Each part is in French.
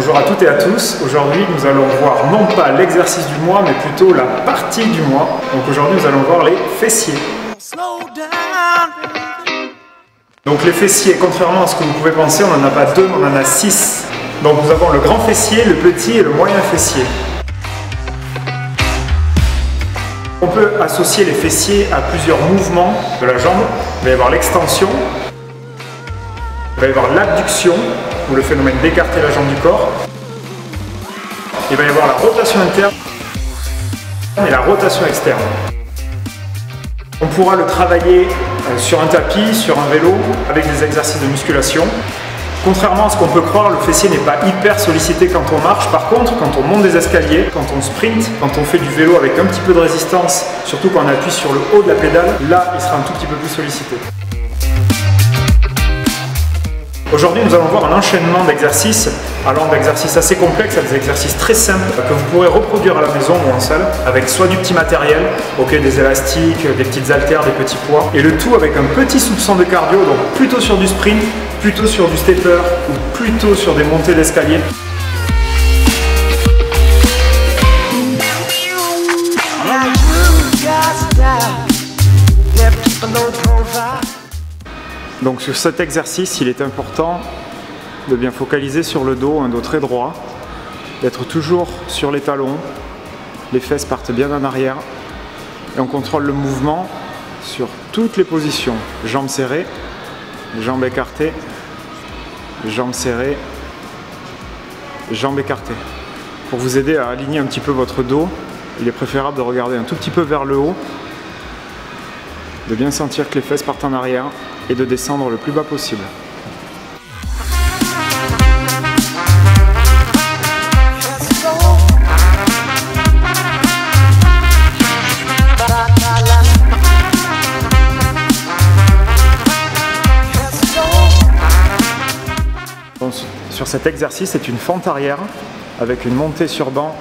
Bonjour à toutes et à tous. Aujourd'hui, nous allons voir non pas l'exercice du mois, mais plutôt la partie du mois. Donc aujourd'hui, nous allons voir les fessiers. Donc les fessiers, contrairement à ce que vous pouvez penser, on n'en a pas deux, on en a 6. Donc nous avons le grand fessier, le petit et le moyen fessier. On peut associer les fessiers à plusieurs mouvements de la jambe. Il va y avoir l'extension, il va y avoir l'abduction, ou le phénomène d'écarter la jambe du corps. Il va y avoir la rotation interne et la rotation externe. On pourra le travailler sur un tapis, sur un vélo, avec des exercices de musculation. Contrairement à ce qu'on peut croire, le fessier n'est pas hyper sollicité quand on marche. Par contre, quand on monte des escaliers, quand on sprint, quand on fait du vélo avec un petit peu de résistance, surtout quand on appuie sur le haut de la pédale, là, il sera un tout petit peu plus sollicité. Aujourd'hui, nous allons voir un enchaînement d'exercices, allant d'exercices assez complexes à des exercices très simples que vous pourrez reproduire à la maison ou en salle, avec soit du petit matériel, des élastiques, des petites haltères, des petits poids, et le tout avec un petit soupçon de cardio, donc plutôt sur du sprint, plutôt sur du stepper ou plutôt sur des montées d'escalier. Donc sur cet exercice, il est important de bien focaliser sur le dos, un dos très droit, d'être toujours sur les talons, les fesses partent bien en arrière et on contrôle le mouvement sur toutes les positions. Jambes serrées, jambes écartées, jambes serrées, jambes écartées. Pour vous aider à aligner un petit peu votre dos, il est préférable de regarder un tout petit peu vers le haut, de bien sentir que les fesses partent en arrière et de descendre le plus bas possible. Donc, sur cet exercice, c'est une fente arrière avec une montée sur banc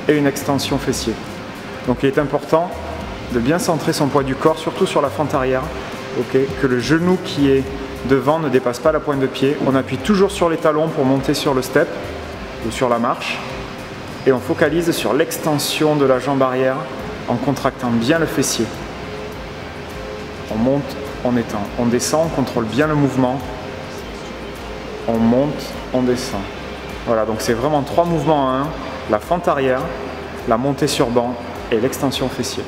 et une extension fessier. Donc il est important de bien centrer son poids du corps, surtout sur la fente arrière. Que le genou qui est devant ne dépasse pas la pointe de pied. On appuie toujours sur les talons pour monter sur le step ou sur la marche. Et on focalise sur l'extension de la jambe arrière en contractant bien le fessier. On monte, on étend. On descend, on contrôle bien le mouvement. On monte, on descend. Voilà, donc c'est vraiment 3 mouvements en un. La fente arrière, la montée sur banc et l'extension fessier.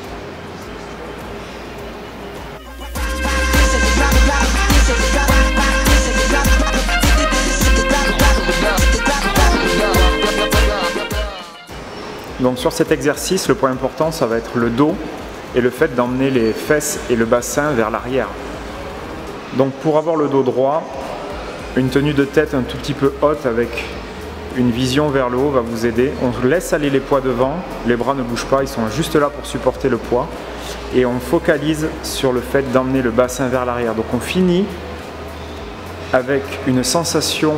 Donc sur cet exercice, le point important, ça va être le dos et le fait d'emmener les fesses et le bassin vers l'arrière. Donc pour avoir le dos droit, une tenue de tête un tout petit peu haute avec une vision vers le haut va vous aider. On laisse aller les poids devant, les bras ne bougent pas, ils sont juste là pour supporter le poids. Et on focalise sur le fait d'emmener le bassin vers l'arrière. Donc on finit avec une sensation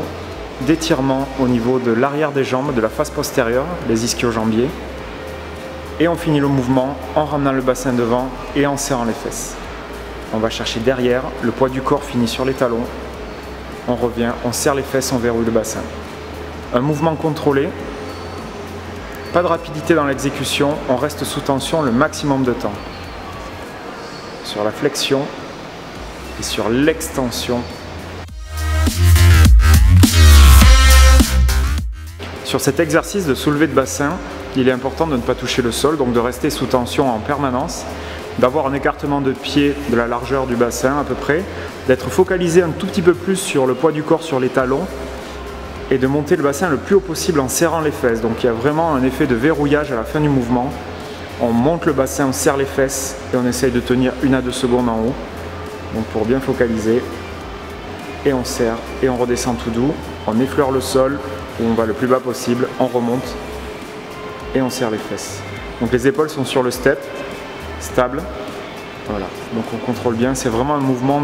d'étirement au niveau de l'arrière des jambes, de la face postérieure, les ischio-jambiers. Et on finit le mouvement en ramenant le bassin devant et en serrant les fesses. On va chercher derrière, le poids du corps finit sur les talons. On revient, on serre les fesses, on verrouille le bassin. Un mouvement contrôlé, pas de rapidité dans l'exécution, on reste sous tension le maximum de temps. Sur la flexion et sur l'extension. Sur cet exercice de soulevé de bassin, il est important de ne pas toucher le sol, donc de rester sous tension en permanence, d'avoir un écartement de pied de la largeur du bassin à peu près, d'être focalisé un tout petit peu plus sur le poids du corps sur les talons et de monter le bassin le plus haut possible en serrant les fesses. Donc il y a vraiment un effet de verrouillage à la fin du mouvement. On monte le bassin, on serre les fesses et on essaye de tenir 1 à 2 secondes en haut. Donc pour bien focaliser, et on serre et on redescend tout doux, on effleure le sol, où on va le plus bas possible, on remonte et on serre les fesses. Donc les épaules sont sur le step, stable. Voilà, donc on contrôle bien, c'est vraiment un mouvement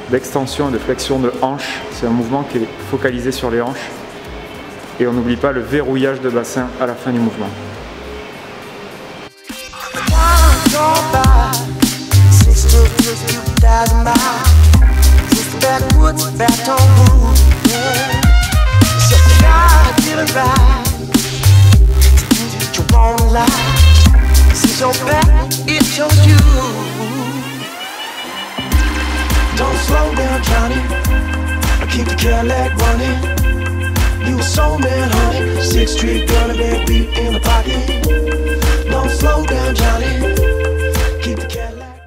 d'extension et de flexion de hanche. C'est un mouvement qui est focalisé sur les hanches. Et on n'oublie pas le verrouillage de bassin à la fin du mouvement. Backwoods, back on route, yeah. feeling right. You won't lie. See your back, it shows you. Don't slow down, Johnny. Keep the Cadillac running. You a soul man, honey. 6th Street girl, and beat in the pocket. Don't slow down, Johnny. Keep the Cadillac.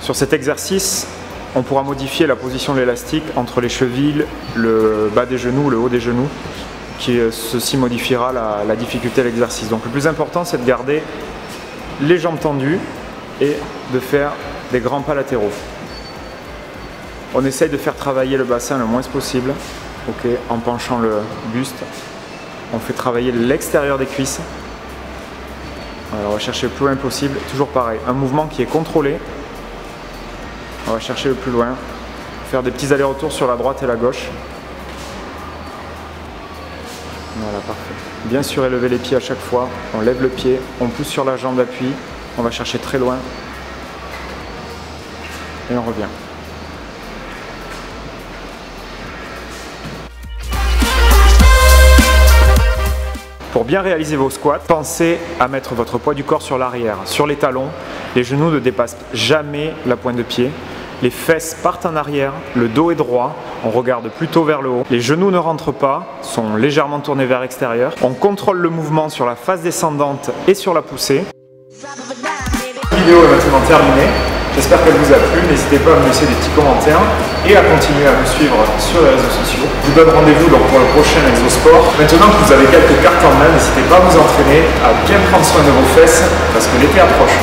Sur cet exercice, on pourra modifier la position de l'élastique entre les chevilles, le bas des genoux, le haut des genoux, ceci modifiera la difficulté de l'exercice. Donc le plus important, c'est de garder les jambes tendues et de faire des grands pas latéraux. On essaye de faire travailler le bassin le moins possible, en penchant le buste. On fait travailler l'extérieur des cuisses. Alors on va chercher le plus loin possible, toujours pareil, un mouvement qui est contrôlé. On va chercher le plus loin, faire des petits allers-retours sur la droite et la gauche. Voilà, parfait. Bien surélever les pieds à chaque fois, on lève le pied, on pousse sur la jambe d'appui, on va chercher très loin et on revient. Pour bien réaliser vos squats, pensez à mettre votre poids du corps sur l'arrière, sur les talons. Les genoux ne dépassent jamais la pointe de pied. Les fesses partent en arrière, le dos est droit, on regarde plutôt vers le haut. Les genoux ne rentrent pas, sont légèrement tournés vers l'extérieur. On contrôle le mouvement sur la phase descendante et sur la poussée. La vidéo est maintenant terminée. J'espère qu'elle vous a plu. N'hésitez pas à me laisser des petits commentaires et à continuer à me suivre sur les réseaux sociaux. Je vous donne rendez-vous donc pour le prochain Exosport. Maintenant que vous avez quelques cartes en main, n'hésitez pas à vous entraîner, à bien prendre soin de vos fesses parce que l'été approche.